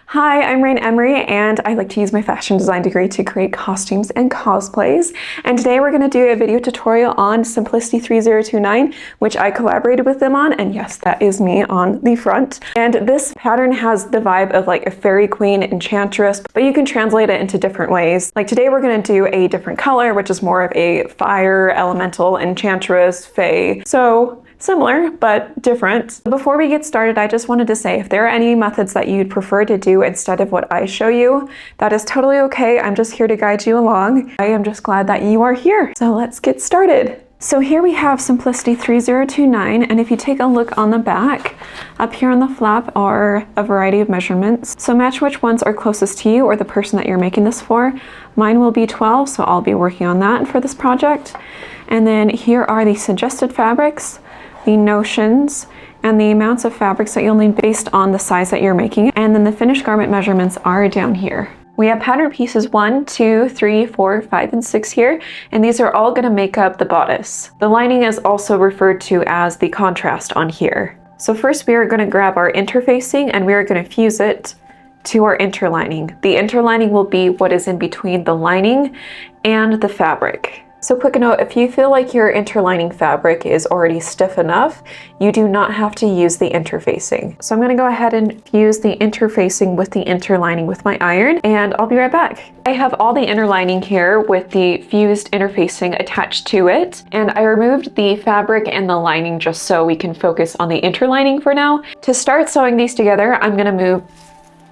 Hi, I'm RAINE Emery, and I like to use my fashion design degree to create costumes and cosplays. And today we're going to do a video tutorial on Simplicity 3029, which I collaborated with them on. And yes, that is me on the front. And this pattern has the vibe of like a fairy queen enchantress, but you can translate it into different ways. Like today we're going to do a different color, which is more of a fire elemental enchantress fae. So similar, but different. Before we get started, I just wanted to say if there are any methods that you'd prefer to do instead of what I show you, that is totally okay. I'm just here to guide you along. I am just glad that you are here. So let's get started. So here we have Simplicity 3029, and if you take a look on the back, up here on the flap are a variety of measurements. So match which ones are closest to you or the person that you're making this for. Mine will be 12, so I'll be working on that for this project. And then here are the suggested fabrics, the notions, and the amounts of fabrics that you'll need based on the size that you're making. And then the finished garment measurements are down here. We have pattern pieces 1, 2, 3, 4, 5, and 6 here, and these are all going to make up the bodice. The lining is also referred to as the contrast on here. So first we are going to grab our interfacing and we are going to fuse it to our interlining. The interlining will be what is in between the lining and the fabric. So quick note, if you feel like your interlining fabric is already stiff enough, you do not have to use the interfacing. So I'm going to go ahead and fuse the interfacing with the interlining with my iron, and I'll be right back. I have all the interlining here with the fused interfacing attached to it, and I removed the fabric and the lining just so we can focus on the interlining for now. To start sewing these together, I'm going to move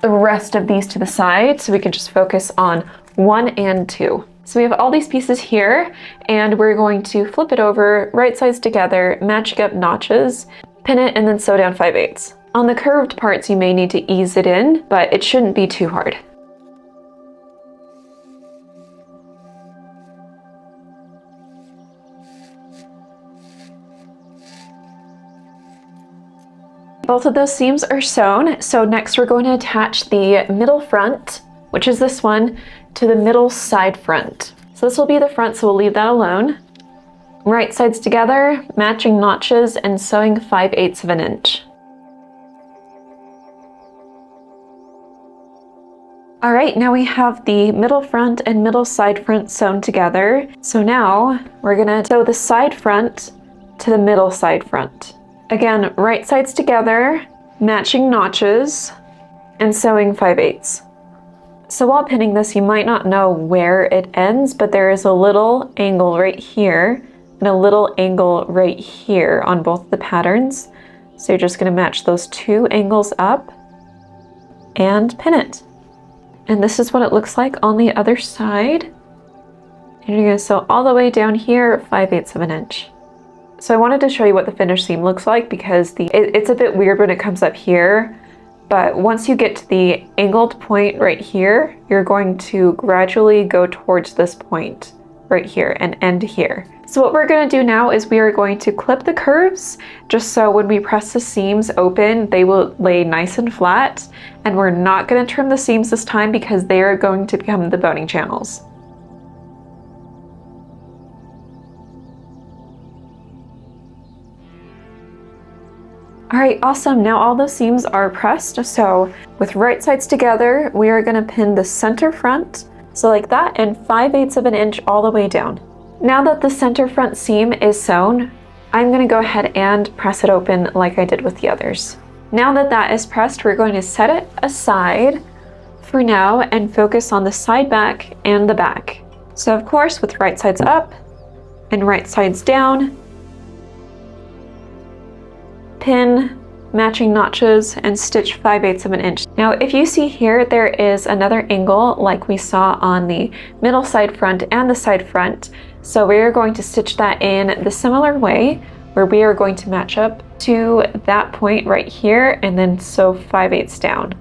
the rest of these to the side so we can just focus on 1 and 2. So we have all these pieces here, and we're going to flip it over, right sides together, matching up notches, pin it, and then sew down 5/8. On the curved parts, you may need to ease it in, but it shouldn't be too hard. Both of those seams are sewn, so next we're going to attach the middle front, which is this one, to the middle side front. So this will be the front, so we'll leave that alone. Right sides together, matching notches, and sewing 5/8 of an inch. All right, now we have the middle front and middle side front sewn together. So now we're gonna sew the side front to the middle side front. Again, right sides together, matching notches, and sewing 5/8. So while pinning this, you might not know where it ends, but there is a little angle right here and a little angle right here on both the patterns. So you're just going to match those two angles up and pin it. And this is what it looks like on the other side. And you're going to sew all the way down here, 5/8 of an inch. So I wanted to show you what the finished seam looks like because it's a bit weird when it comes up here. But once you get to the angled point right here, you're going to gradually go towards this point right here and end here. So what we're going to do now is we are going to clip the curves just so when we press the seams open, they will lay nice and flat. And we're not going to trim the seams this time because they are going to become the boning channels. All right, awesome. Now all those seams are pressed. So with right sides together, we are gonna pin the center front. So like that, and 5/8 of an inch all the way down. Now that the center front seam is sewn, I'm gonna go ahead and press it open like I did with the others. Now that that is pressed, we're going to set it aside for now and focus on the side back and the back. So of course, with right sides up and right sides down, pin, matching notches, and stitch 5/8 of an inch. Now if you see here, there is another angle like we saw on the middle side front and the side front. So we are going to stitch that in the similar way where we are going to match up to that point right here and then sew 5/8 down.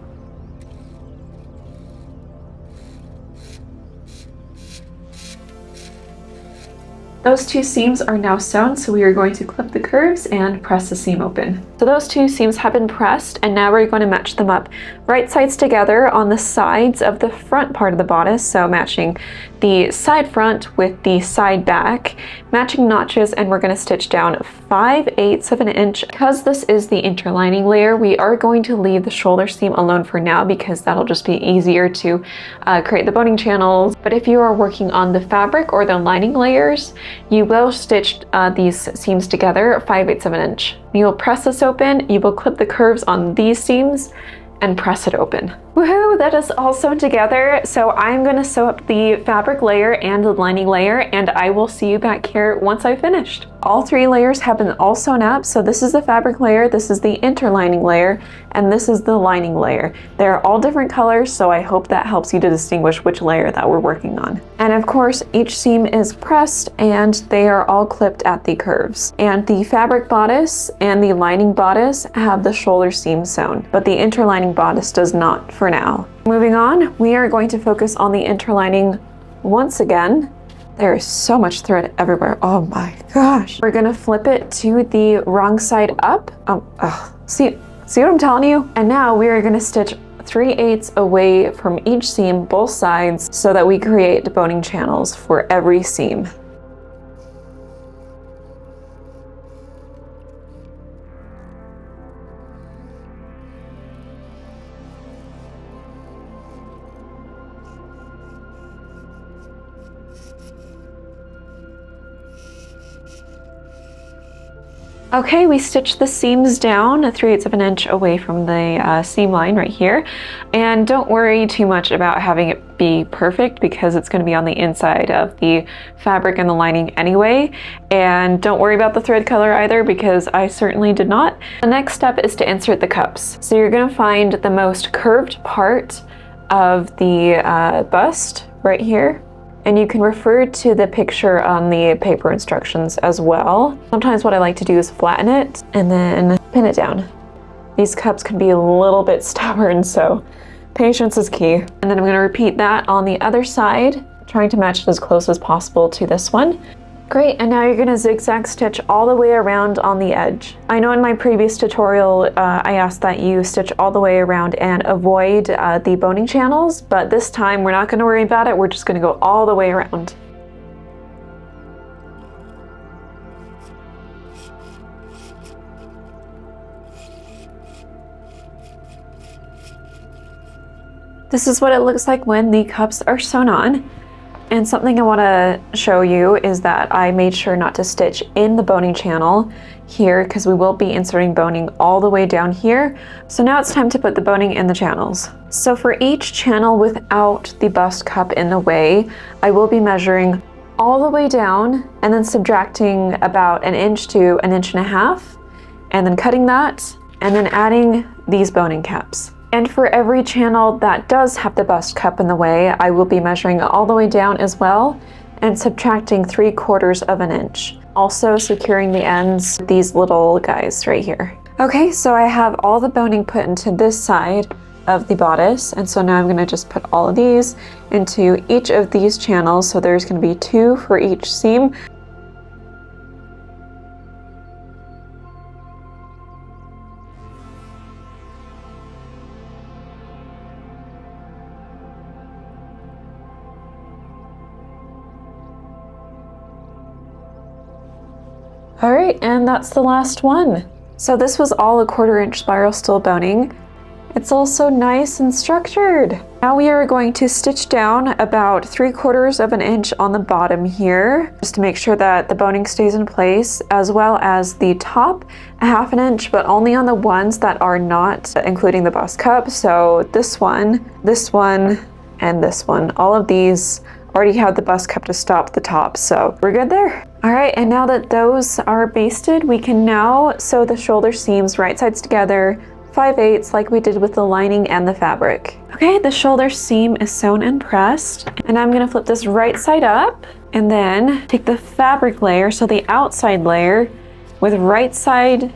Those two seams are now sewn, so we are going to clip the curves and press the seam open. So those two seams have been pressed, and now we're going to match them up right sides together on the sides of the front part of the bodice, so matching the side front with the side back, matching notches, and we're going to stitch down 5/8 of an inch. Because this is the interlining layer, we are going to leave the shoulder seam alone for now because that'll just be easier to create the boning channels. But if you are working on the fabric or the lining layers, you will stitch these seams together 5/8 of an inch. You will press this open, you will clip the curves on these seams, and press it open. Woohoo, that is all sewn together. So I'm gonna sew up the fabric layer and the lining layer, and I will see you back here once I've finished. All 3 layers have been all sewn up. So this is the fabric layer, this is the interlining layer, and this is the lining layer. They're all different colors, so I hope that helps you to distinguish which layer that we're working on. And of course, each seam is pressed and they are all clipped at the curves. And the fabric bodice and the lining bodice have the shoulder seam sewn, but the interlining bodice does not for now. Moving on, we are going to focus on the interlining once again. There is so much thread everywhere. Oh my gosh. We're gonna flip it to the wrong side up. See what I'm telling you? And now we are gonna stitch 3/8 away from each seam, both sides, so that we create boning channels for every seam. Okay, we stitched the seams down 3/8 of an inch away from the seam line right here. And don't worry too much about having it be perfect because it's going to be on the inside of the fabric and the lining anyway. And don't worry about the thread color either because I certainly did not. The next step is to insert the cups. So you're going to find the most curved part of the bust right here. And you can refer to the picture on the paper instructions as well. Sometimes what I like to do is flatten it and then pin it down. These cups can be a little bit stubborn, so patience is key. And then I'm going to repeat that on the other side, trying to match it as close as possible to this one. Great, and now you're going to zigzag stitch all the way around on the edge. I know in my previous tutorial I asked that you stitch all the way around and avoid the boning channels, but this time we're not going to worry about it, we're just going to go all the way around. This is what it looks like when the cups are sewn on. And something I want to show you is that I made sure not to stitch in the boning channel here because we will be inserting boning all the way down here. So now it's time to put the boning in the channels. So for each channel without the bust cup in the way, I will be measuring all the way down and then subtracting about 1 inch to 1.5 inches, and then cutting that and then adding these boning caps. And for every channel that does have the bust cup in the way, I will be measuring all the way down as well and subtracting 3/4 of an inch. Also securing the ends with these little guys right here. Okay, so I have all the boning put into this side of the bodice, and so now I'm gonna just put all of these into each of these channels. So there's gonna be 2 for each seam. All right, and that's the last one. So this was all a 1/4 inch spiral steel boning. It's also nice and structured. Now we are going to stitch down about 3/4 of an inch on the bottom here, just to make sure that the boning stays in place, as well as the top 1/2 inch, but only on the ones that are not including the bust cup. So this one, and this one. All of these already have the bust cup to stop the top, so we're good there. All right, and now that those are basted, we can now sew the shoulder seams right sides together, 5/8 like we did with the lining and the fabric. Okay, the shoulder seam is sewn and pressed, and I'm gonna flip this right side up and then take the fabric layer, so the outside layer, with right side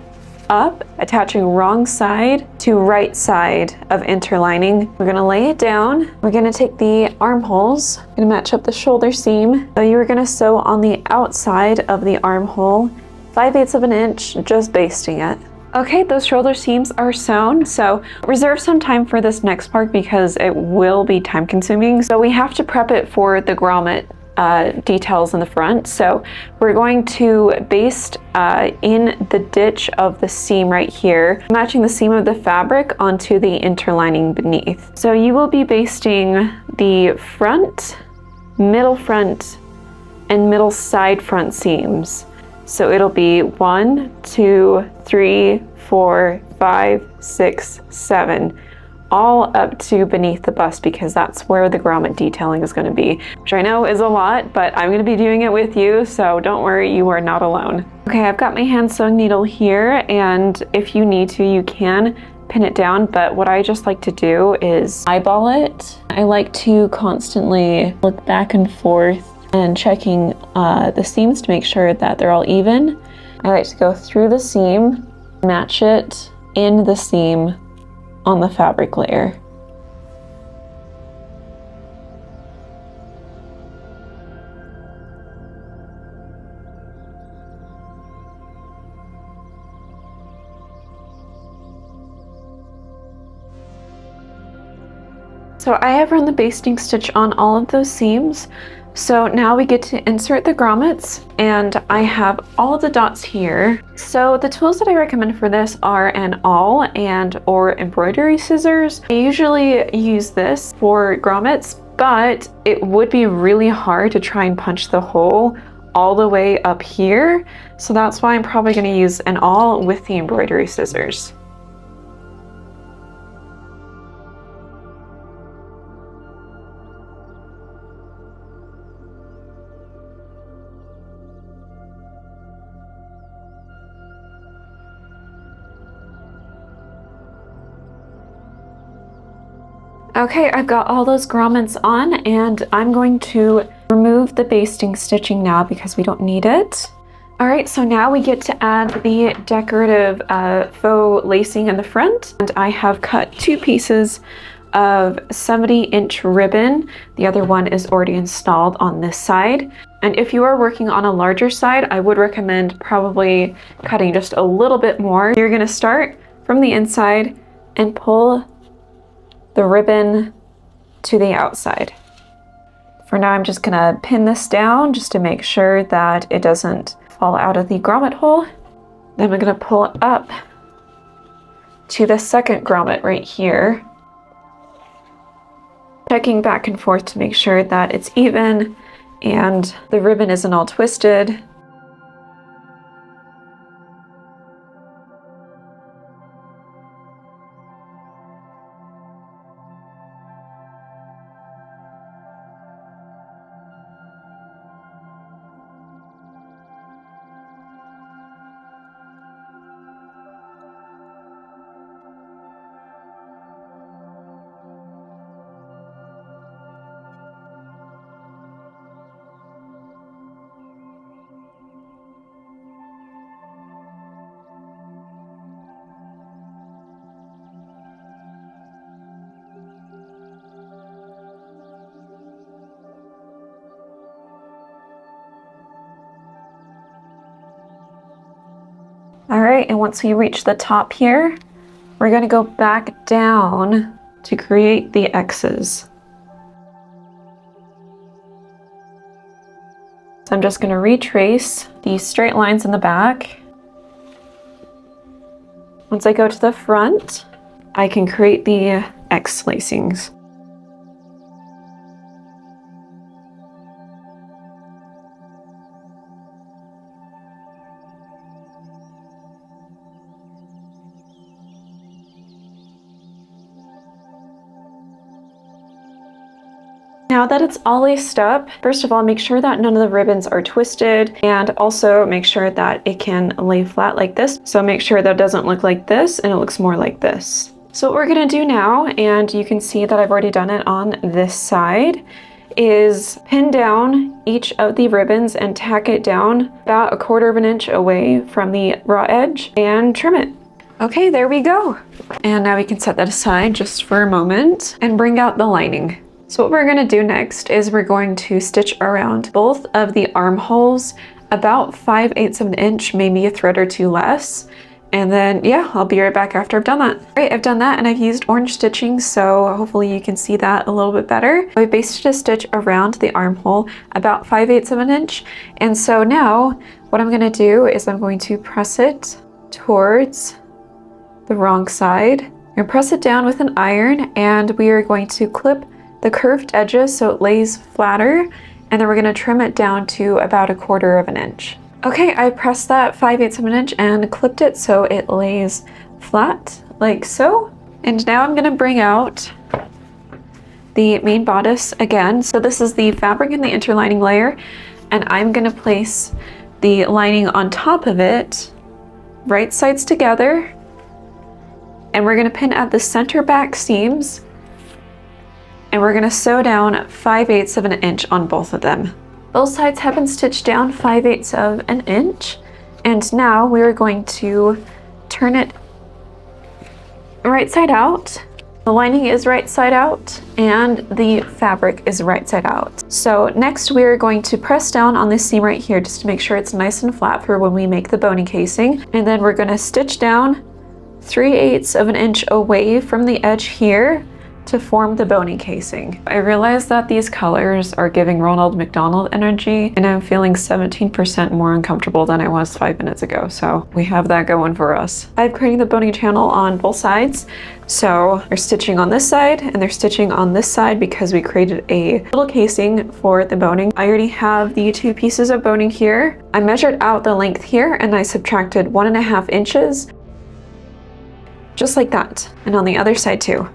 up, attaching wrong side to right side of interlining. We're gonna lay it down. We're gonna take the armholes, gonna match up the shoulder seam. So you're gonna sew on the outside of the armhole, 5/8 of an inch, just basting it. Okay, those shoulder seams are sewn, so reserve some time for this next part because it will be time consuming. So we have to prep it for the grommet details in the front. So we're going to baste in the ditch of the seam right here, matching the seam of the fabric onto the interlining beneath. So you will be basting the front, middle front, and middle side front seams. So it'll be 1, 2, 3, 4, 5, 6, 7, all up to beneath the bust because that's where the grommet detailing is going to be, which I know is a lot, but I'm going to be doing it with you, so don't worry, you are not alone. Okay, I've got my hand sewing needle here, and if you need to, you can pin it down, but what I just like to do is eyeball it. I like to constantly look back and forth and checking the seams to make sure that they're all even. I like to go through the seam, match it in the seam on the fabric layer. So I have run the basting stitch on all of those seams. So now we get to insert the grommets, and I have all of the dots here. So the tools that I recommend for this are an awl and or embroidery scissors. I usually use this for grommets, but it would be really hard to try and punch the hole all the way up here. So that's why I'm probably going to use an awl with the embroidery scissors. Okay, I've got all those grommets on, and I'm going to remove the basting stitching now because we don't need it. All right, so now we get to add the decorative faux lacing in the front, and I have cut 2 pieces of 70-inch ribbon. The other one is already installed on this side. And if you are working on a larger side, I would recommend probably cutting just a little bit more. You're gonna start from the inside and pull the ribbon to the outside. For now, I'm just gonna pin this down just to make sure that it doesn't fall out of the grommet hole. Then I'm gonna pull it up to the second grommet right here, checking back and forth to make sure that it's even and the ribbon isn't all twisted. All right, and once we reach the top here, we're gonna go back down to create the X's. So I'm just gonna retrace these straight lines in the back. Once I go to the front, I can create the X lacings. Now that it's all laced up, first of all, make sure that none of the ribbons are twisted, and also make sure that it can lay flat like this. So make sure that it doesn't look like this and it looks more like this. So what we're gonna do now, and you can see that I've already done it on this side, is pin down each of the ribbons and tack it down about 1/4 of an inch away from the raw edge and trim it. Okay, there we go. And now we can set that aside just for a moment and bring out the lining. So what we're gonna do next is we're going to stitch around both of the armholes about 5/8 of an inch, maybe a thread or 2 less. And then, yeah, I'll be right back after I've done that. All right, I've done that and I've used orange stitching, so hopefully you can see that a little bit better. I've basted a stitch around the armhole about 5/8 of an inch. And so now what I'm gonna do is I'm going to press it towards the wrong side. I'm gonna press it down with an iron, and we are going to clip the curved edges so it lays flatter, and then we're gonna trim it down to about 1/4 of an inch. Okay, I pressed that 5/8 of an inch and clipped it so it lays flat, like so. And now I'm gonna bring out the main bodice again. So this is the fabric in the interlining layer, and I'm gonna place the lining on top of it, right sides together, and we're gonna pin at the center back seams, and we're gonna sew down 5/8 of an inch on both of them. Both sides have been stitched down 5/8 of an inch, and now we are going to turn it right side out. The lining is right side out and the fabric is right side out. So next we are going to press down on this seam right here just to make sure it's nice and flat for when we make the boning casing. And then we're gonna stitch down 3/8 of an inch away from the edge here to form the boning casing. I realized that these colors are giving Ronald McDonald energy, and I'm feeling 17% more uncomfortable than I was 5 minutes ago, so we have that going for us. I've created the boning channel on both sides, so they're stitching on this side and they're stitching on this side because we created a little casing for the boning. I already have the 2 pieces of boning here. I measured out the length here and I subtracted 1.5 inches, just like that, and on the other side too.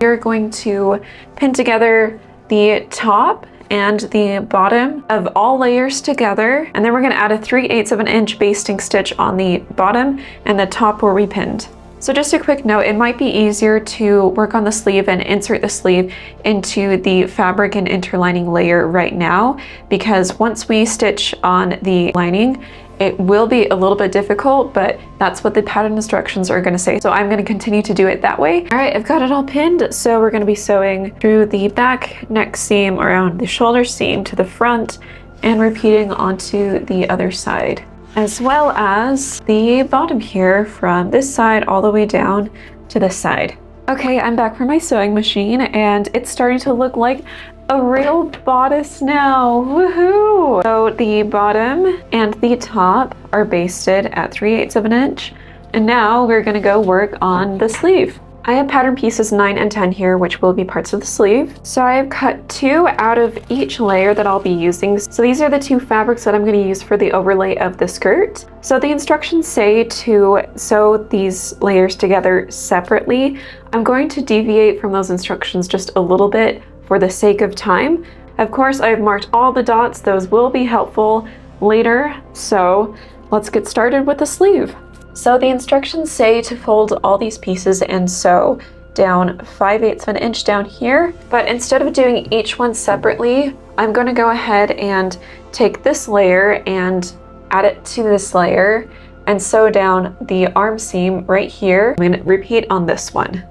We're going to pin together the top and the bottom of all layers together, and then we're going to add a 3/8 of an inch basting stitch on the bottom and the top where we pinned. So just a quick note, it might be easier to work on the sleeve and insert the sleeve into the fabric and interlining layer right now, because once we stitch on the lining, it will be a little bit difficult, but that's what the pattern instructions are going to say. So I'm going to continue to do it that way. All right, I've got it all pinned. So we're going to be sewing through the back neck seam, around the shoulder seam to the front, and repeating onto the other side, as well as the bottom here from this side all the way down to this side. Okay, I'm back from my sewing machine and it's starting to look like a real bodice now. Woohoo! So the bottom and the top are basted at 3/8 of an inch, and now we're gonna go work on the sleeve. I have pattern pieces 9 and 10 here, which will be parts of the sleeve. So I have cut 2 out of each layer that I'll be using. So these are the 2 fabrics that I'm going to use for the overlay of the skirt. So the instructions say to sew these layers together separately. I'm going to deviate from those instructions just a little bit for the sake of time. Of course, I've marked all the dots. Those will be helpful later. So let's get started with the sleeve. So the instructions say to fold all these pieces and sew down 5/8 of an inch down here, but instead of doing each one separately, I'm going to go ahead and take this layer and add it to this layer and sew down the arm seam right here. I'm going to repeat on this one.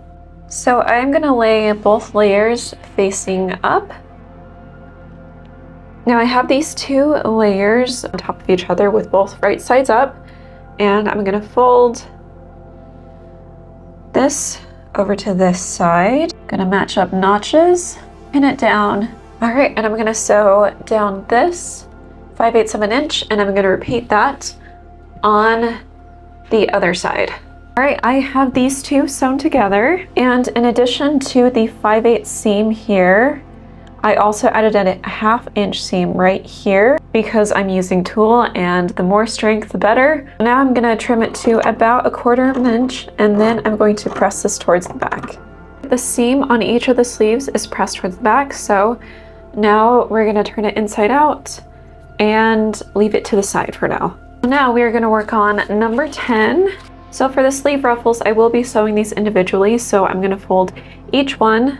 So I'm going to lay both layers facing up. Now I have these 2 layers on top of each other with both right sides up. And I'm going to fold this over to this side. Going to match up notches, pin it down. All right, and I'm going to sew down this 5/8 of an inch, and I'm going to repeat that on the other side. All right, I have these 2 sewn together, and in addition to the 5/8 seam here, I also added a 1/2 inch seam right here because I'm using tulle, and the more strength the better. Now I'm going to trim it to about 1/4 of an inch, and then I'm going to press this towards the back. The seam on each of the sleeves is pressed towards the back, so now we're going to turn it inside out and leave it to the side for now. Now we are going to work on number 10. So for the sleeve ruffles, I will be sewing these individually, so I'm going to fold each one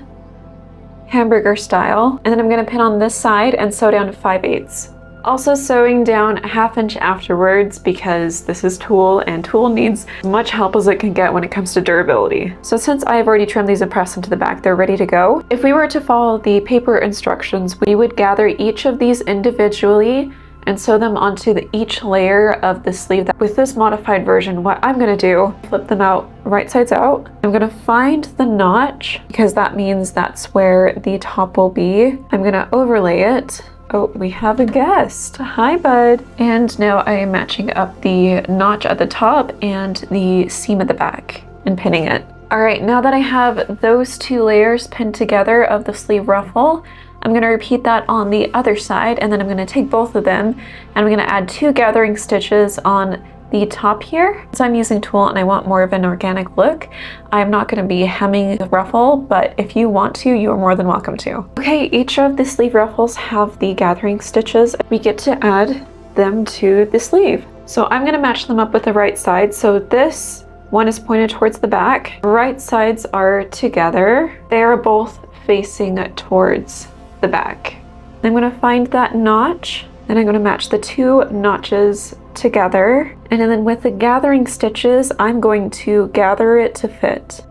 hamburger style, and then I'm going to pin on this side and sew down to 5/8. Also sewing down 1/2 inch afterwards because this is tulle, and tulle needs as much help as it can get when it comes to durability. So since I've already trimmed these and pressed them to the back, they're ready to go. If we were to follow the paper instructions, we would gather each of these individually and sew them onto each layer of the sleeve. With this modified version, what I'm gonna do, flip them out right sides out. I'm gonna find the notch because that means that's where the top will be. I'm gonna overlay it. Oh, we have a guest. Hi, bud. And now I am matching up the notch at the top and the seam at the back and pinning it. All right, now that I have those two layers pinned together of the sleeve ruffle, I'm gonna repeat that on the other side, and then I'm gonna take both of them and I'm gonna add 2 gathering stitches on the top here. So I'm using tulle and I want more of an organic look. I'm not gonna be hemming the ruffle, but if you want to, you are more than welcome to. Okay, each of the sleeve ruffles have the gathering stitches. We get to add them to the sleeve. So I'm gonna match them up with the right side. So this one is pointed towards the back. Right sides are together. They are both facing towards the back. I'm gonna find that notch, and I'm gonna match the 2 notches together. And then with the gathering stitches, I'm going to gather it to fit.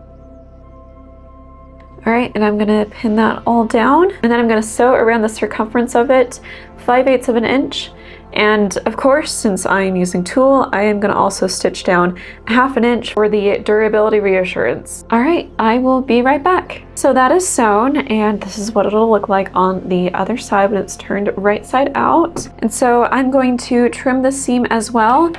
All right, and I'm gonna pin that all down, and then I'm gonna sew around the circumference of it 5/8 of an inch. And of course, since I am using tulle, I am gonna also stitch down 1/2 an inch for the durability reassurance. All right, I will be right back. So that is sewn, and this is what it'll look like on the other side when it's turned right side out. And so I'm going to trim the seam as well.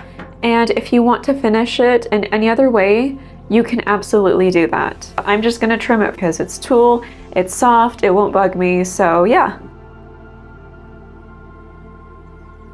And if you want to finish it in any other way, you can absolutely do that. I'm just gonna trim it because it's tulle, it's soft, it won't bug me, so yeah.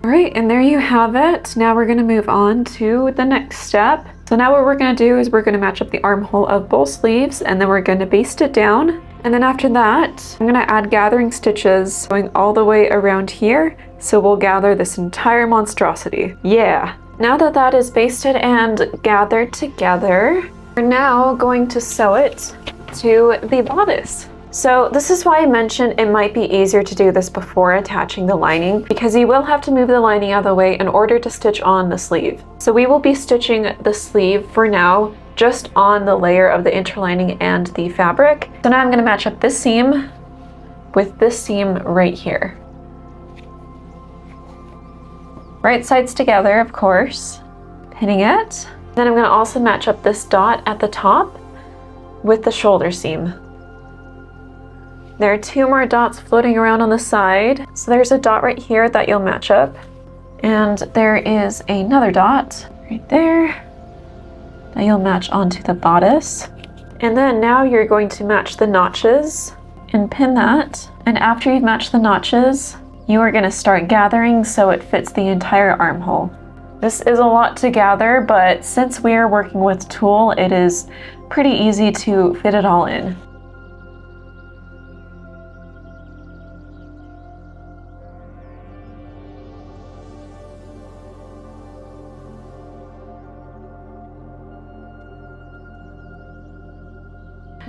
All right, and there you have it. Now we're gonna move on to the next step. So now what we're gonna do is we're gonna match up the armhole of both sleeves, and then we're gonna baste it down. And then after that, I'm gonna add gathering stitches going all the way around here. So we'll gather this entire monstrosity. Yeah. Now that that is basted and gathered together, we're now going to sew it to the bodice. So this is why I mentioned it might be easier to do this before attaching the lining, because you will have to move the lining out of the way in order to stitch on the sleeve. So we will be stitching the sleeve for now just on the layer of the interlining and the fabric. So now I'm going to match up this seam with this seam right here. Right sides together, of course, pinning it. Then I'm going to also match up this dot at the top with the shoulder seam. There are 2 more dots floating around on the side. So there's a dot right here that you'll match up. And there is another dot right there that you'll match onto the bodice. And then now you're going to match the notches and pin that. And after you've matched the notches, you are gonna start gathering so it fits the entire armhole. This is a lot to gather, but since we are working with tulle, it is pretty easy to fit it all in.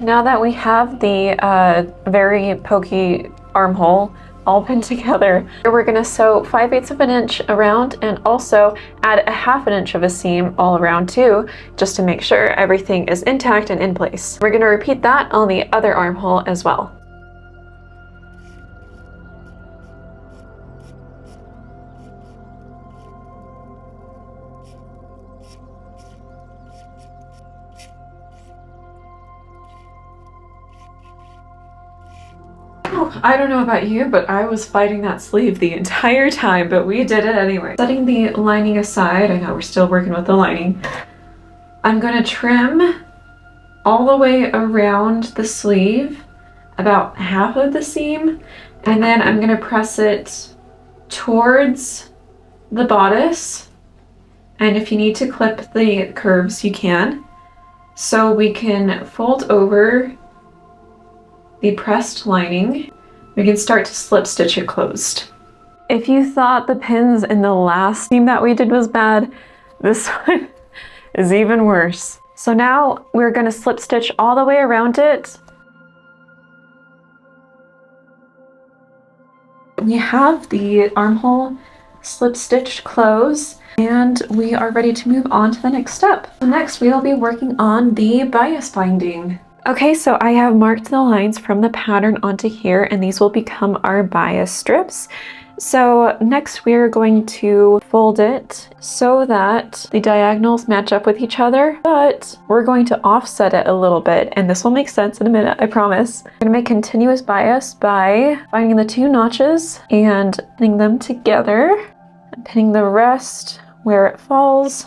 Now that we have the very pokey armhole all pinned together, we're gonna sew 5/8 of an inch around and also add 1/2 an inch of a seam all around too, just to make sure everything is intact and in place. We're gonna repeat that on the other armhole as well. I don't know about you, but I was fighting that sleeve the entire time, but we did it anyway. Setting the lining aside, I know we're still working with the lining, I'm gonna trim all the way around the sleeve, about 1/2 of the seam, and then I'm gonna press it towards the bodice. And if you need to clip the curves, you can. So we can fold over the pressed lining. We can start to slip stitch it closed. If you thought the pins in the last seam that we did was bad, this one is even worse. So now we're gonna slip stitch all the way around it. We have the armhole slip stitched close, and we are ready to move on to the next step. So next we will be working on the bias binding. Okay, so I have marked the lines from the pattern onto here, and these will become our bias strips. So next we're going to fold it so that the diagonals match up with each other, but we're going to offset it a little bit, and this will make sense in a minute, I promise. I'm gonna make continuous bias by finding the 2 notches and pinning them together, and pinning the rest where it falls.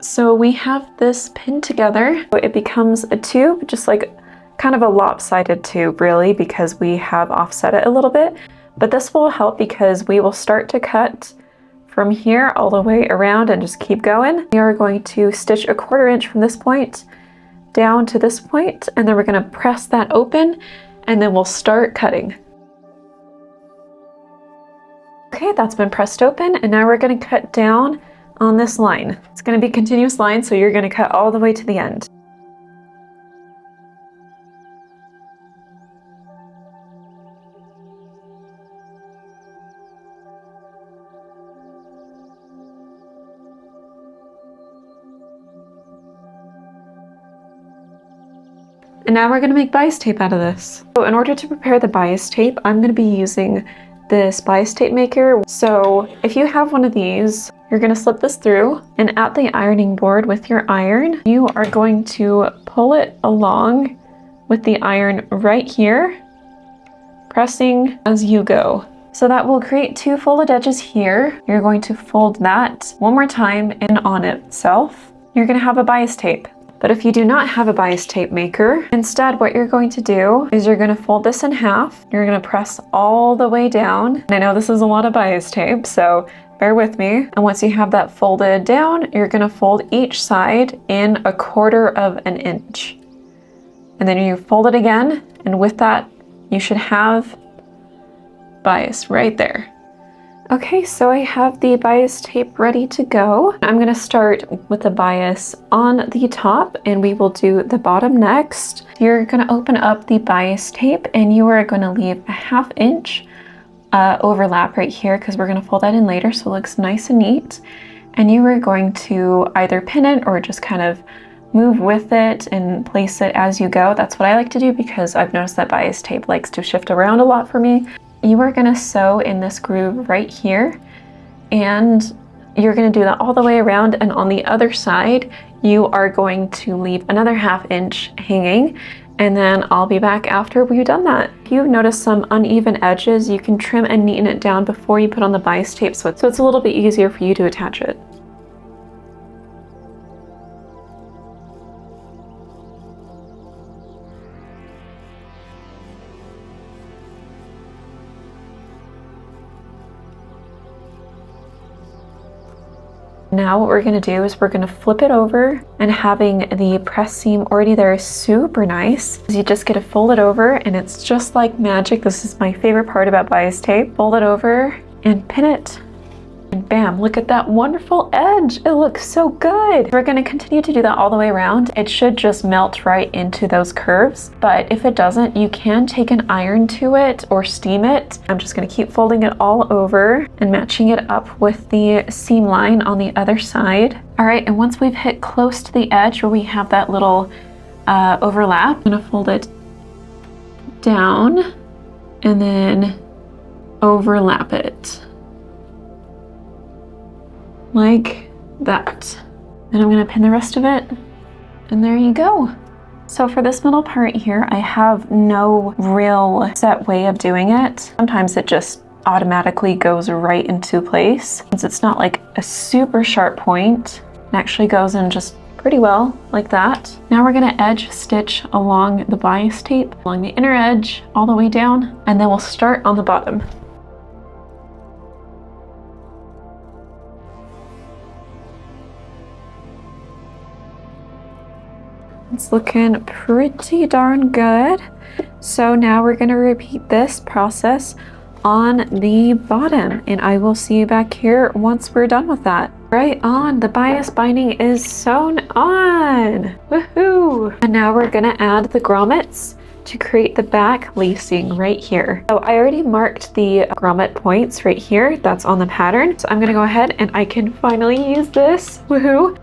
So we have this pinned together. It becomes a tube, just like kind of a lopsided tube really, because we have offset it a little bit, but this will help because we will start to cut from here all the way around and just keep going. We are going to stitch a 1/4 inch from this point down to this point, and then we're going to press that open, and then we'll start cutting. Okay, that's been pressed open, and now we're going to cut down on this line. It's going to be a continuous line, so you're going to cut all the way to the end. And now we're going to make bias tape out of this. So in order to prepare the bias tape, I'm going to be using this bias tape maker. So if you have one of these, you're going to slip this through, and at the ironing board with your iron, you are going to pull it along with the iron right here, pressing as you go. So that will create 2 folded edges here. You're going to fold that one more time in on itself. You're going to have a bias tape. But if you do not have a bias tape maker, instead what you're going to do is you're going to fold this in half. You're going to press all the way down. And I know this is a lot of bias tape, so bear with me. And once you have that folded down, you're going to fold each side in 1/4 inch. And then you fold it again, and with that, you should have bias right there. Okay, so I have the bias tape ready to go. I'm gonna start with the bias on the top, and we will do the bottom next. You're gonna open up the bias tape, and you are gonna leave a 1/2 inch overlap right here, because we're gonna fold that in later so it looks nice and neat. And you are going to either pin it or just kind of move with it and place it as you go. That's what I like to do because I've noticed that bias tape likes to shift around a lot for me. You are going to sew in this groove right here, and you're going to do that all the way around, and on the other side you are going to leave another 1/2 inch hanging, and then I'll be back after we've done that. If you notice some uneven edges, you can trim and neaten it down before you put on the bias tape so it's a little bit easier for you to attach it. Now what we're going to do is we're going to flip it over, and having the press seam already there is super nice. You just get to fold it over, and it's just like magic. This is my favorite part about bias tape. Fold it over and pin it, and bam, look at that wonderful edge. It looks so good. We're going to continue to do that all the way around. It should just melt right into those curves, but if it doesn't, you can take an iron to it or steam it. I'm just going to keep folding it all over and matching it up with the seam line on the other side. All right, and once we've hit close to the edge where we have that little overlap, I'm going to fold it down and then overlap it like that. And I'm going to pin the rest of it, and there you go. So for this middle part here, I have no real set way of doing it. Sometimes it just automatically goes right into place. Since it's not like a super sharp point, it actually goes in just pretty well like that. Now we're going to edge stitch along the bias tape, along the inner edge all the way down, and then we'll start on the bottom. It's looking pretty darn good. So now we're going to repeat this process on the bottom, and I will see you back here once we're done with that. Right on, the bias binding is sewn on. Woohoo! And now we're going to add the grommets to create the back lacing right here. So I already marked the grommet points right here. That's on the pattern. So I'm going to go ahead and I can finally use this. Woohoo!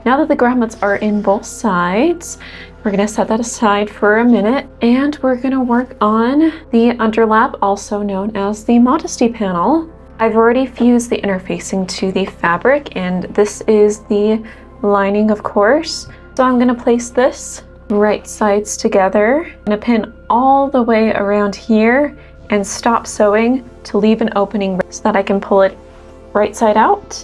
Now that the grommets are in both sides, we're gonna set that aside for a minute, and we're gonna work on the underlap, also known as the Modesty panel. I've already fused the interfacing to the fabric, and this is the lining, of course. So I'm gonna place this right sides together. I'm gonna pin all the way around here and stop sewing to leave an opening so that I can pull it right side out,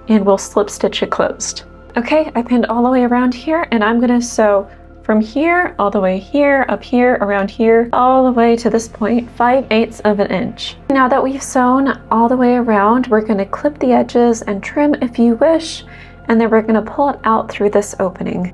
and we'll slip stitch it closed. Okay, I pinned all the way around here, and I'm gonna sew from here, all the way here, up here, around here, all the way to this point, 5/8 of an inch. Now that we've sewn all the way around, we're gonna clip the edges and trim if you wish, and then we're gonna pull it out through this opening.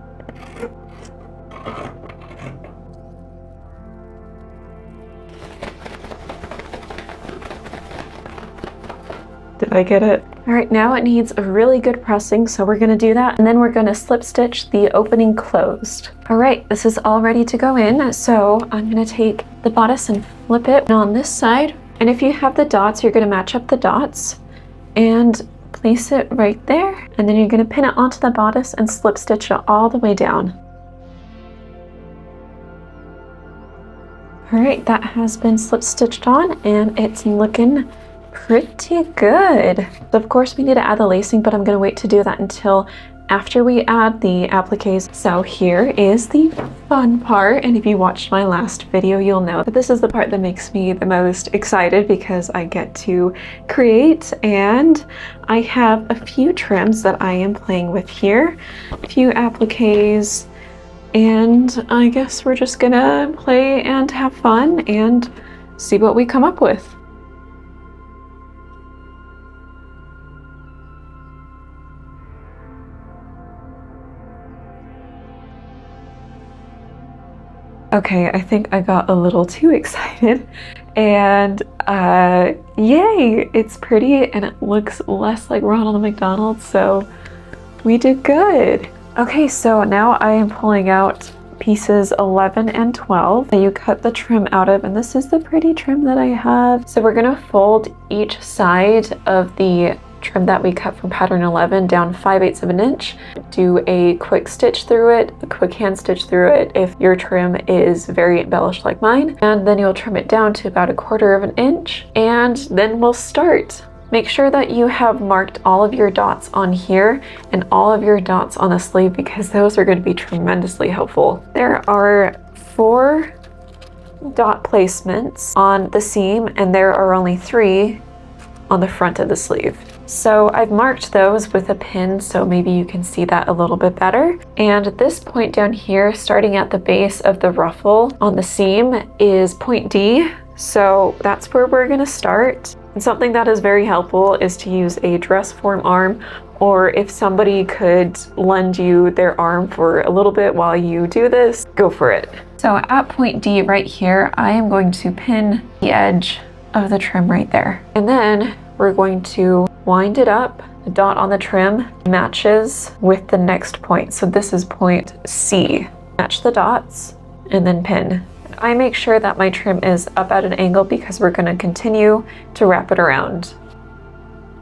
Did I get it? All right, now it needs a really good pressing, so we're gonna do that, and then we're gonna slip stitch the opening closed. All right, this is all ready to go in, so I'm gonna take the bodice and flip it on this side. And if you have the dots, you're gonna match up the dots and place it right there, and then you're gonna pin it onto the bodice and slip stitch it all the way down. All right, that has been slip stitched on, and it's looking pretty good. Of course, we need to add the lacing, but I'm going to wait to do that until after we add the appliques. So here is the fun part, and if you watched my last video, you'll know that this is the part that makes me the most excited because I get to create, and I have a few trims that I am playing with here, a few appliques, and I guess we're just gonna play and have fun and see what we come up with. Okay, I think I got a little too excited, and yay, it's pretty and it looks less like Ronald McDonald, so we did good. Okay, so now I am pulling out pieces 11 and 12 that you cut the trim out of, and this is the pretty trim that I have. So we're gonna fold each side of the trim that we cut from pattern 11 down 5/8 of an inch. Do a quick stitch through it, a quick hand stitch through it if your trim is very embellished like mine, and then you'll trim it down to about 1/4 of an inch, and then we'll start. Make sure that you have marked all of your dots on here and all of your dots on the sleeve, because those are going to be tremendously helpful. There are 4 dot placements on the seam, and there are only 3 on the front of the sleeve. So I've marked those with a pin, so maybe you can see that a little bit better. And this point down here, starting at the base of the ruffle on the seam, is point D. So that's where we're gonna start. And something that is very helpful is to use a dress form arm, or if somebody could lend you their arm for a little bit while you do this, go for it. So at point D right here, I am going to pin the edge of the trim right there. And then we're going to wind it up. The dot on the trim matches with the next point. So this is point C. Match the dots and then pin. I make sure that my trim is up at an angle because we're going to continue to wrap it around.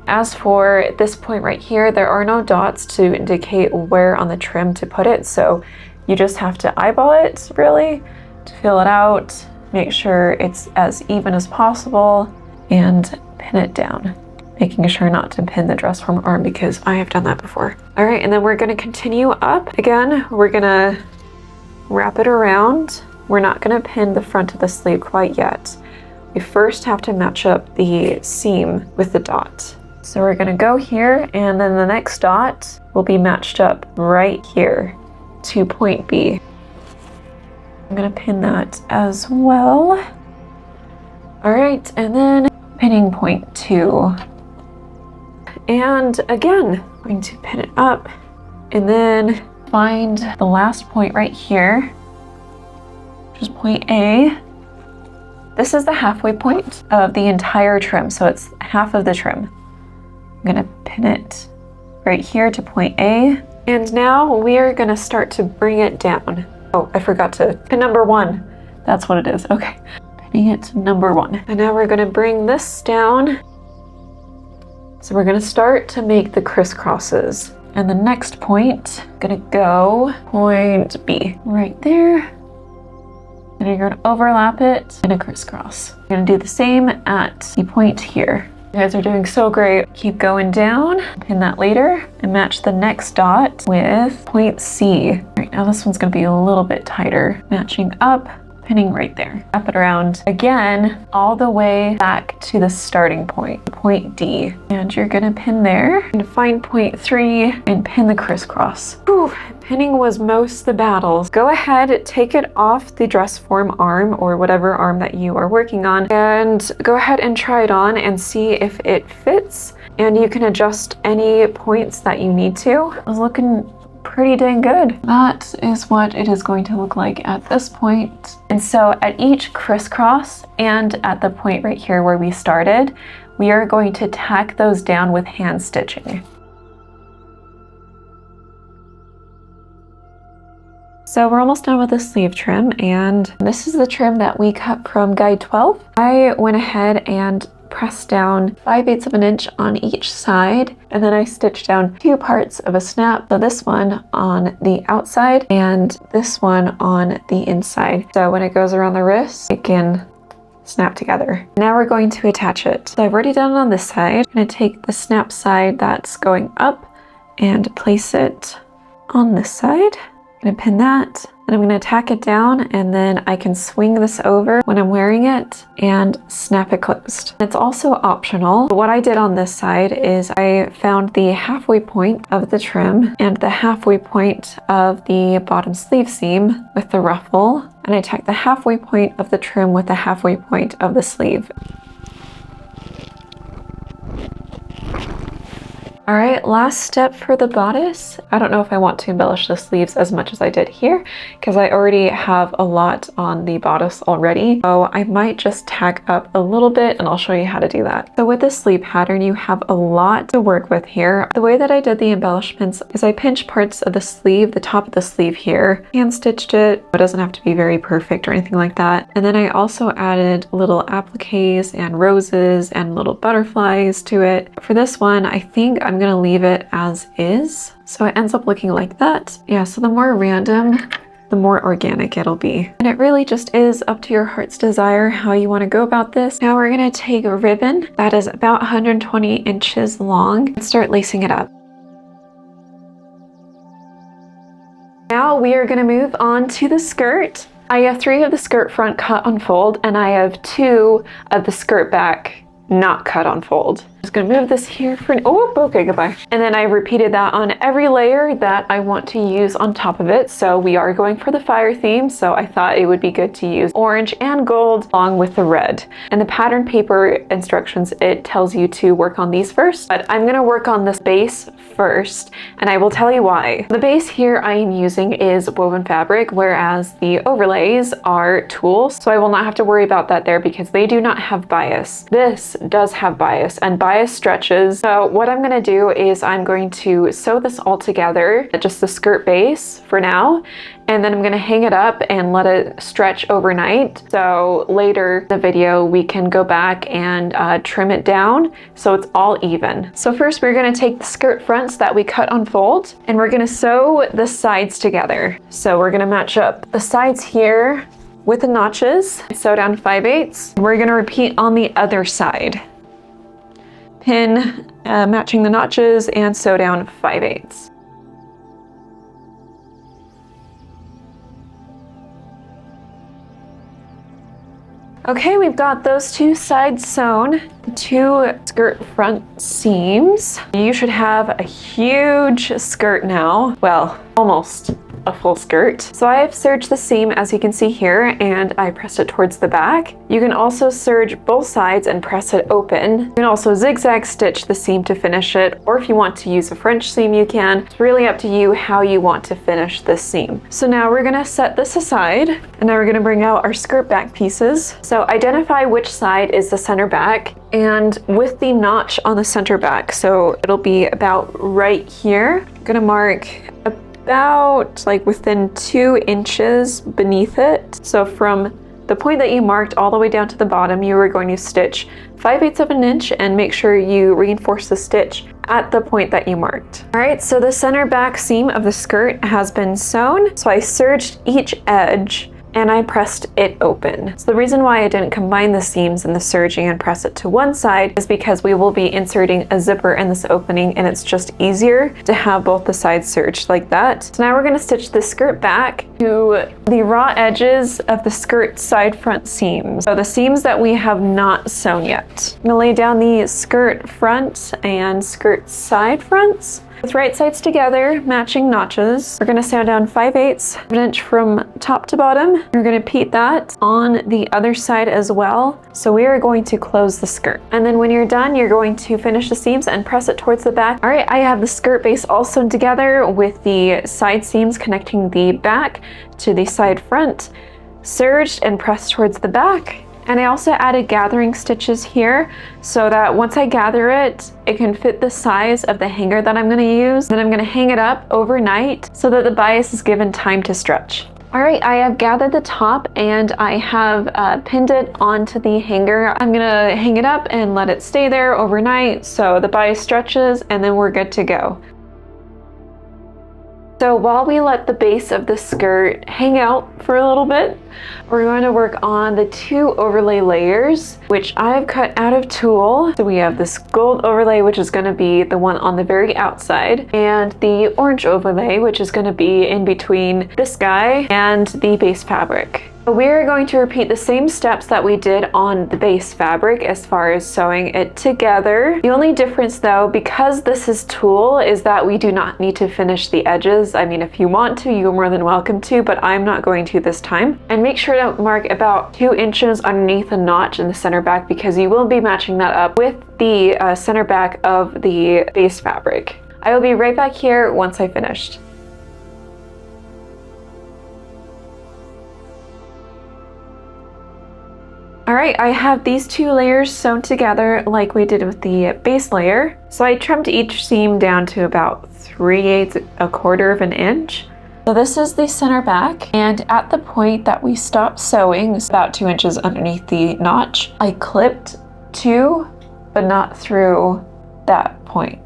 As for this point right here, there are no dots to indicate where on the trim to put it, so you just have to eyeball it really to feel it out, make sure it's as even as possible, and pin it down, making sure not to pin the dress form arm because I have done that before. All right, and then we're going to continue up. Again, we're going to wrap it around. We're not going to pin the front of the sleeve quite yet. We first have to match up the seam with the dot. So we're going to go here, and then the next dot will be matched up right here to point B. I'm going to pin that as well. All right, and then pinning point 2. And again, I'm going to pin it up and then find the last point right here, which is point A. This is the halfway point of the entire trim, so it's half of the trim. I'm gonna pin it right here to point A. And now we are gonna start to bring it down. Oh, I forgot to pin number 1. That's what it is, okay. Pinning it to number 1. And now we're gonna bring this down. So we're gonna start to make the crisscrosses. And the next point, gonna go point B right there. And you're gonna overlap it in a crisscross. You're gonna do the same at the point here. You guys are doing so great. Keep going down, pin that later, and match the next dot with point C. All right, now this one's gonna be a little bit tighter. Matching up, pinning right there. Wrap it around again, all the way back to the starting point, point D. And you're gonna pin there and find point 3 and pin the crisscross. Whew, pinning was most the battles. Go ahead, take it off the dress form arm or whatever arm that you are working on, and go ahead and try it on and see if it fits. And you can adjust any points that you need to. It was looking pretty dang good. That is what it is going to look like at this point. And so at each crisscross and at the point right here where we started, we are going to tack those down with hand stitching. So we're almost done with the sleeve trim, and this is the trim that we cut from guide 12. I went ahead and pressed down 5/8 of an inch on each side, and then I stitched down 2 parts of a snap. So this one on the outside and this one on the inside. So when it goes around the wrist, it can snap together. Now we're going to attach it. So I've already done it on this side. I'm gonna take the snap side that's going up and place it on this side. I'm gonna pin that, and I'm gonna tack it down, and then I can swing this over when I'm wearing it and snap it closed. It's also optional. What I did on this side is I found the halfway point of the trim and the halfway point of the bottom sleeve seam with the ruffle, and I tacked the halfway point of the trim with the halfway point of the sleeve. All right, last step for the bodice. I don't know if I want to embellish the sleeves as much as I did here because I already have a lot on the bodice already. So I might just tack up a little bit, and I'll show you how to do that. So with the sleeve pattern, you have a lot to work with here. The way that I did the embellishments is I pinched parts of the sleeve, the top of the sleeve here, hand stitched it. It doesn't have to be very perfect or anything like that. And then I also added little appliques and roses and little butterflies to it. For this one, I think I'm gonna leave it as is. So it ends up looking like that. Yeah, so the more random, the more organic it'll be. And it really just is up to your heart's desire how you want to go about this. Now we're gonna take a ribbon that is about 120 inches long and start lacing it up. Now we are gonna move on to the skirt. I have 3 of the skirt front cut on fold, and I have 2 of the skirt back not cut on fold. I'm just gonna move this here for okay, goodbye. And then I repeated that on every layer that I want to use on top of it. So we are going for the fire theme, so I thought it would be good to use orange and gold along with the red. And the pattern paper instructions, it tells you to work on these first, but I'm gonna work on this base first, and I will tell you why. The base here I am using is woven fabric, whereas the overlays are tools, so I will not have to worry about that there because they do not have bias. This does have bias, and bias stretches. So what I'm gonna do is I'm going to sew this all together, just the skirt base for now, and then I'm gonna hang it up and let it stretch overnight. So later in the video, we can go back and trim it down so it's all even. So first we're gonna take the skirt fronts that we cut on fold, and we're gonna sew the sides together. So we're gonna match up the sides here with the notches, sew down 5/8. We're gonna repeat on the other side. Pin, matching the notches, and sew down 5/8. Okay, we've got those 2 sides sewn, the 2 skirt front seams. You should have a huge skirt now. Well, almost a full skirt. So I have serged the seam, as you can see here, and I pressed it towards the back. You can also serge both sides and press it open. You can also zigzag stitch the seam to finish it, or if you want to use a French seam, you can. It's really up to you how you want to finish this seam. So now we're gonna set this aside, and now we're gonna bring out our skirt back pieces. So identify which side is the center back, and with the notch on the center back, so it'll be about right here. I'm gonna mark about like within 2 inches beneath it. So from the point that you marked all the way down to the bottom, you are going to stitch 5/8 of an inch and make sure you reinforce the stitch at the point that you marked. All right, so the center back seam of the skirt has been sewn. So I serged each edge and I pressed it open. So the reason why I didn't combine the seams and the serging and press it to one side is because we will be inserting a zipper in this opening, and it's just easier to have both the sides serged like that. So now we're gonna stitch the skirt back to the raw edges of the skirt side front seams. So the seams that we have not sewn yet. I'm gonna lay down the skirt front and skirt side fronts with right sides together, matching notches. We're gonna sew down 5/8 of an inch from top to bottom. We're gonna repeat that on the other side as well. So we are going to close the skirt. And then when you're done, you're going to finish the seams and press it towards the back. All right, I have the skirt base all sewn together with the side seams connecting the back to the side front, serged and pressed towards the back. And I also added gathering stitches here so that once I gather it, it can fit the size of the hanger that I'm gonna use. Then I'm gonna hang it up overnight so that the bias is given time to stretch. All right, I have gathered the top and I have pinned it onto the hanger. I'm gonna hang it up and let it stay there overnight so the bias stretches, and then we're good to go. So while we let the base of the skirt hang out for a little bit, we're going to work on the 2 overlay layers, which I've cut out of tulle. So we have this gold overlay, which is going to be the one on the very outside, and the orange overlay, which is going to be in between this guy and the base fabric. We're going to repeat the same steps that we did on the base fabric as far as sewing it together. The only difference though, because this is tulle, is that we do not need to finish the edges. I mean, if you want to, you're more than welcome to, but I'm not going to this time. And make sure to mark about 2 inches underneath the notch in the center back, because you will be matching that up with the center back of the base fabric. I will be right back here once I finished. All right, I have these 2 layers sewn together like we did with the base layer. So I trimmed each seam down to about 3/8, 1/4 of an inch. So this is the center back, and at the point that we stopped sewing, about 2 inches underneath the notch, I clipped to, but not through that point.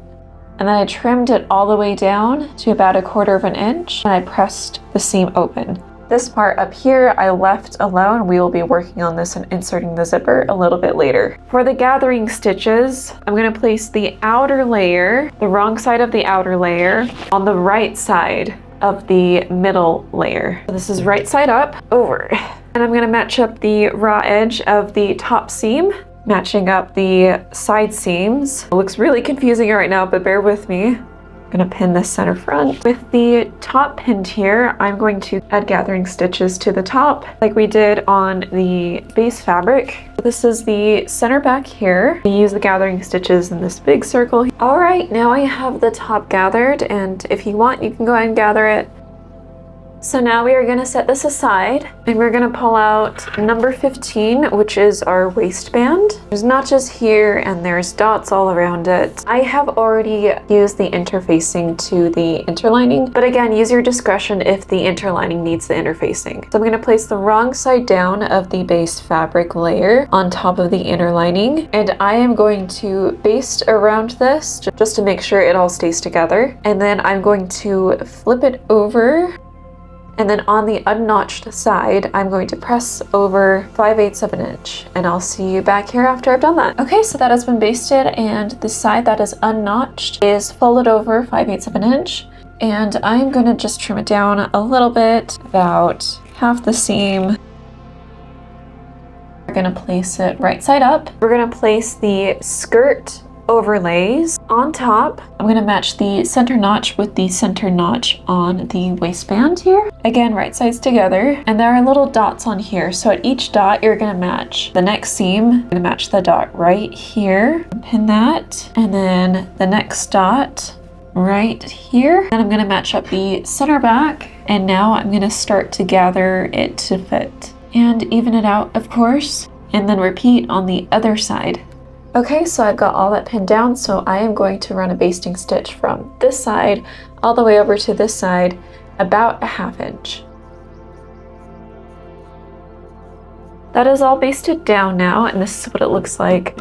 And then I trimmed it all the way down to about 1/4 of an inch, and I pressed the seam open. This part up here I left alone. We will be working on this and inserting the zipper a little bit later. For the gathering stitches, I'm going to place the outer layer, the wrong side of the outer layer, on the right side of the middle layer. So this is right side up, over. And I'm going to match up the raw edge of the top seam, matching up the side seams. It looks really confusing right now, but bear with me. I'm gonna pin this center front. With the top pinned here, I'm going to add gathering stitches to the top like we did on the base fabric. This is the center back here. We use the gathering stitches in this big circle. All right, now I have the top gathered, and if you want, you can go ahead and gather it. So now we are going to set this aside, and we're going to pull out number 15, which is our waistband. There's notches here and there's dots all around it. I have already used the interfacing to the interlining, but again, use your discretion if the interlining needs the interfacing. So I'm going to place the wrong side down of the base fabric layer on top of the interlining, and I am going to baste around this just to make sure it all stays together. And then I'm going to flip it over. And then on the unnotched side, I'm going to press over 5/8 of an inch, and I'll see you back here after I've done that. Okay, so that has been basted, and the side that is unnotched is folded over 5/8 of an inch, and I'm gonna just trim it down a little bit, about half the seam. We're gonna place it right side up. We're gonna place the skirt overlays on top. I'm going to match the center notch with the center notch on the waistband here. Again, right sides together, and there are little dots on here. So at each dot, you're going to match the next seam. I'm going to match the dot right here, pin that, and then the next dot right here. And I'm going to match up the center back, and now I'm going to start to gather it to fit and even it out, of course, and then repeat on the other side. Okay, so I've got all that pinned down, so I am going to run a basting stitch from this side all the way over to this side, about 1/2 inch. that is all basted down now, and this is what it looks like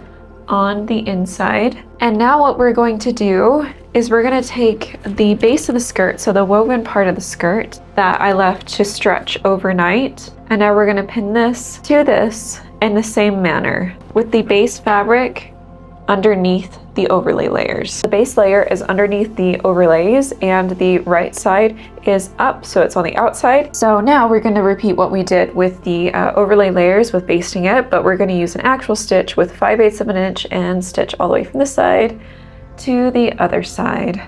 on the inside. And now what we're going to do is we're going to take the base of the skirt, so the woven part of the skirt that I left to stretch overnight, and now we're going to pin this to this in the same manner with the base fabric underneath the overlay layers. The base layer is underneath the overlays and the right side is up, so it's on the outside. So now we're going to repeat what we did with the overlay layers with basting it, but we're going to use an actual stitch with 5/8 of an inch and stitch all the way from this side to the other side.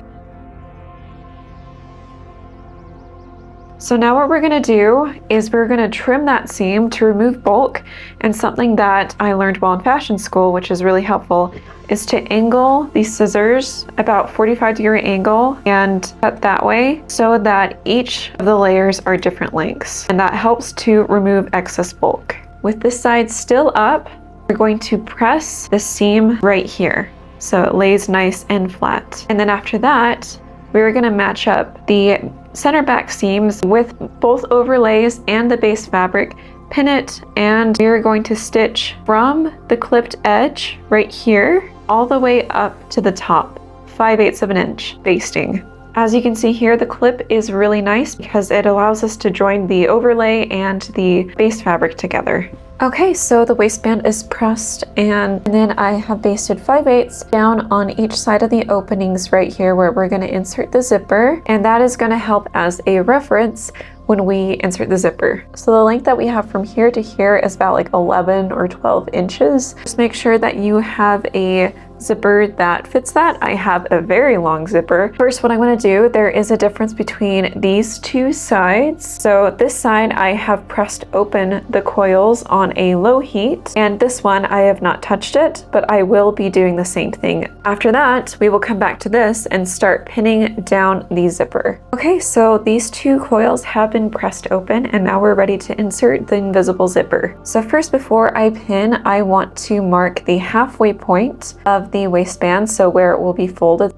So now what we're going to do is we're going to trim that seam to remove bulk, and something that I learned while in fashion school, which is really helpful, is to angle these scissors about 45-degree angle and cut that way so that each of the layers are different lengths, and that helps to remove excess bulk. With this side still up, we're going to press the seam right here so it lays nice and flat. And then after that, we're going to match up the center back seams with both overlays and the base fabric, pin it, and we're going to stitch from the clipped edge right here all the way up to the top, 5/8 of an inch basting. As you can see here, the clip is really nice because it allows us to join the overlay and the base fabric together. Okay, so the waistband is pressed, and then I have basted 5/8 down on each side of the openings right here where we're going to insert the zipper, and that is going to help as a reference when we insert the zipper. So the length that we have from here to here is about like 11 or 12 inches. Just make sure that you have a zipper that fits that. I have a very long zipper. First, what I want to do, there is a difference between these two sides. So this side I have pressed open the coils on a low heat, and this one I have not touched it, but I will be doing the same thing. After that, we will come back to this and start pinning down the zipper. Okay, so these two coils have been pressed open, and now we're ready to insert the invisible zipper. So first, before I pin, I want to mark the halfway point of the waistband, so where it will be folded.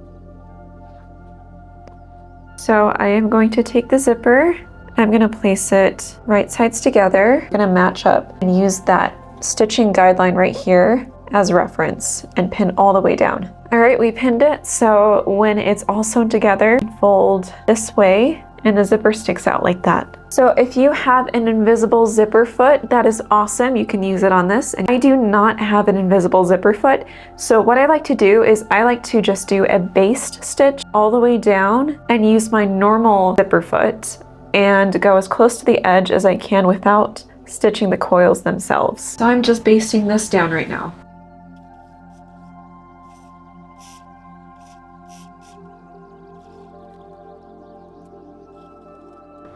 So I am going to take the zipper, I'm going to place it right sides together. I'm going to match up and use that stitching guideline right here as reference and pin all the way down. All right, we pinned it, so when it's all sewn together, fold this way and the zipper sticks out like that. So if you have an invisible zipper foot, that is awesome. You can use it on this. And I do not have an invisible zipper foot. So what I like to do is I like to just do a based stitch all the way down and use my normal zipper foot and go as close to the edge as I can without stitching the coils themselves. So I'm just basting this down right now.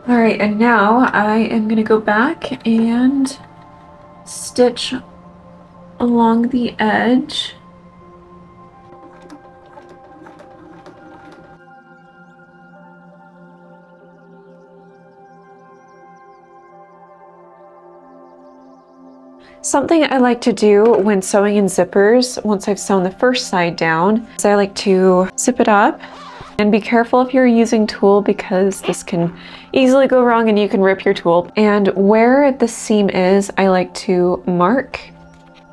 All right, and now I am going to go back and stitch along the edge. Something I like to do when sewing in zippers, once I've sewn the first side down, is I like to zip it up. And be careful if you're using tulle because this can easily go wrong and you can rip your tulle. And where the seam is, I like to mark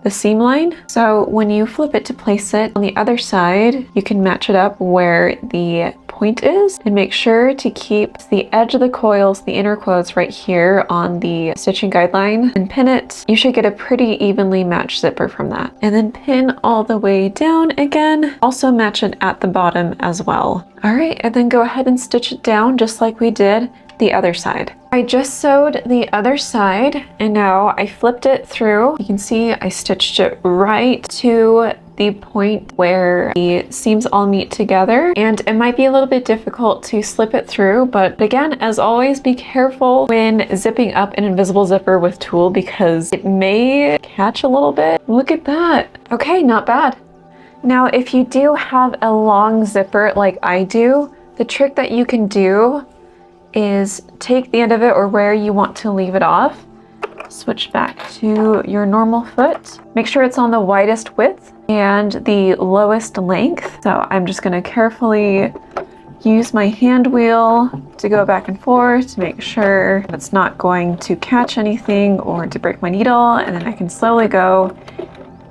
the seam line. So when you flip it to place it on the other side, you can match it up where the point is and make sure to keep the edge of the coils, the inner coils right here on the stitching guideline, and pin it. You should get a pretty evenly matched zipper from that. And then pin all the way down again. Also match it at the bottom as well. All right, and then go ahead and stitch it down just like we did the other side. I just sewed the other side and now I flipped it through. You can see I stitched it right to the point where the seams all meet together, and it might be a little bit difficult to slip it through, but again, as always, be careful when zipping up an invisible zipper with tulle because it may catch a little bit. Look at that. Okay, not bad. Now, if you do have a long zipper like I do, the trick that you can do is take the end of it or where you want to leave it off, switch back to your normal foot, make sure it's on the widest width and the lowest length. So I'm just going to carefully use my hand wheel to go back and forth to make sure it's not going to catch anything or to break my needle, and then I can slowly go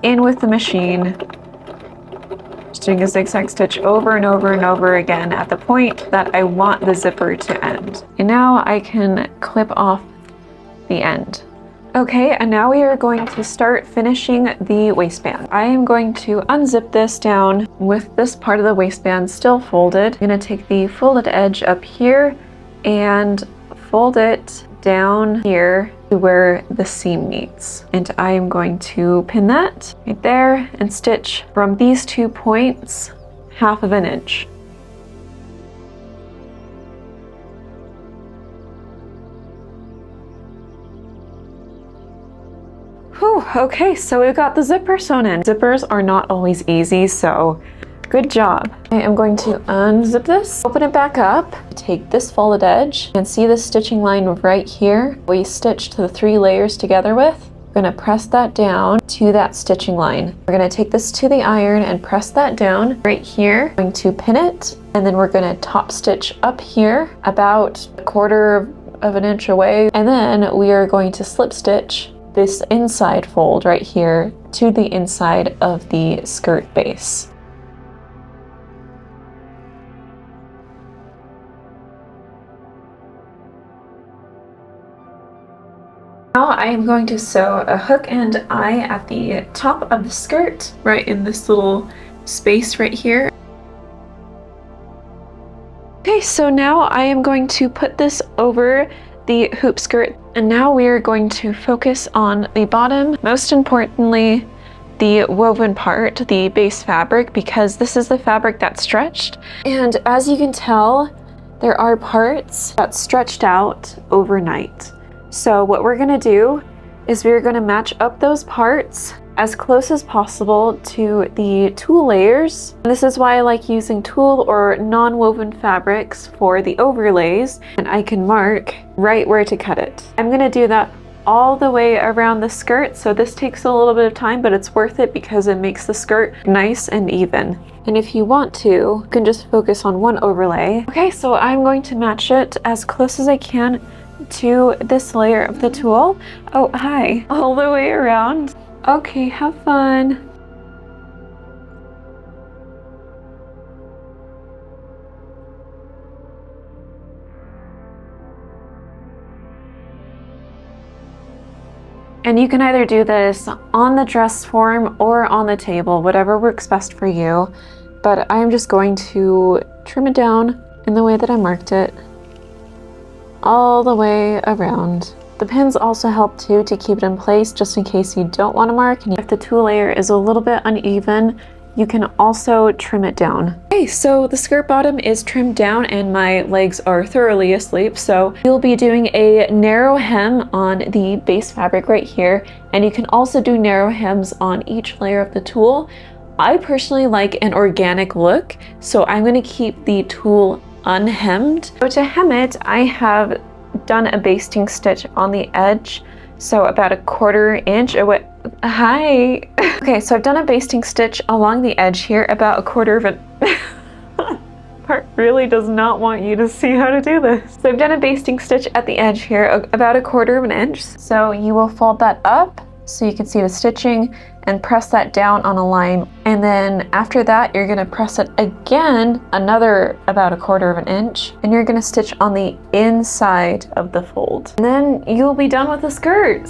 in with the machine, just doing a zigzag stitch over and over and over again at the point that I want the zipper to end. And now I can clip off the end. Okay, and now we are going to start finishing the waistband. I am going to unzip this down with this part of the waistband still folded. I'm going to take the folded edge up here and fold it down here to where the seam meets. And I am going to pin that right there and stitch from these 2 points 1/2 inch. Whew, okay, so we've got the zipper sewn in. Zippers are not always easy, so good job. I am going to unzip this, open it back up, take this folded edge, and see the stitching line right here we stitched the 3 layers together with. We're gonna press that down to that stitching line. We're gonna take this to the iron and press that down right here. I'm going to pin it, and then we're gonna top stitch up here about 1/4 inch away, and then we are going to slip stitch this inside fold right here to the inside of the skirt base. Now I am going to sew a hook and eye at the top of the skirt, right in this little space right here. Okay, so now I am going to put this over the hoop skirt, and now we are going to focus on the bottom, most importantly the woven part, the base fabric, because this is the fabric that's stretched, and as you can tell there are parts that stretched out overnight. So what we're going to do is we're going to match up those parts as close as possible to the tulle layers. And this is why I like using tulle or non-woven fabrics for the overlays, and I can mark right where to cut it. I'm going to do that all the way around the skirt, so this takes a little bit of time, but it's worth it because it makes the skirt nice and even. And if you want to, you can just focus on one overlay. Okay, so I'm going to match it as close as I can to this layer of the tulle. Oh, hi. All the way around. Okay, have fun. And you can either do this on the dress form or on the table, whatever works best for you. But I'm just going to trim it down in the way that I marked it, all the way around. The pins also help too to keep it in place just in case you don't want to mark. And if the tulle layer is a little bit uneven, you can also trim it down. Okay, so the skirt bottom is trimmed down and my legs are thoroughly asleep. So you'll be doing a narrow hem on the base fabric right here. And you can also do narrow hems on each layer of the tulle. I personally like an organic look, so I'm going to keep the tulle unhemmed. So to hem it, I have done a basting stitch on the edge, so about 1/4 inch away. Hi. Okay, so I've done a basting stitch along the edge here, about 1/4 of an part really does not want you to see how to do this. So I've done a basting stitch at the edge here, about 1/4 inch. So you will fold that up so you can see the stitching and press that down on a line. And then after that, you're gonna press it again, another about 1/4 inch, and you're gonna stitch on the inside of the fold. And then you'll be done with the skirt.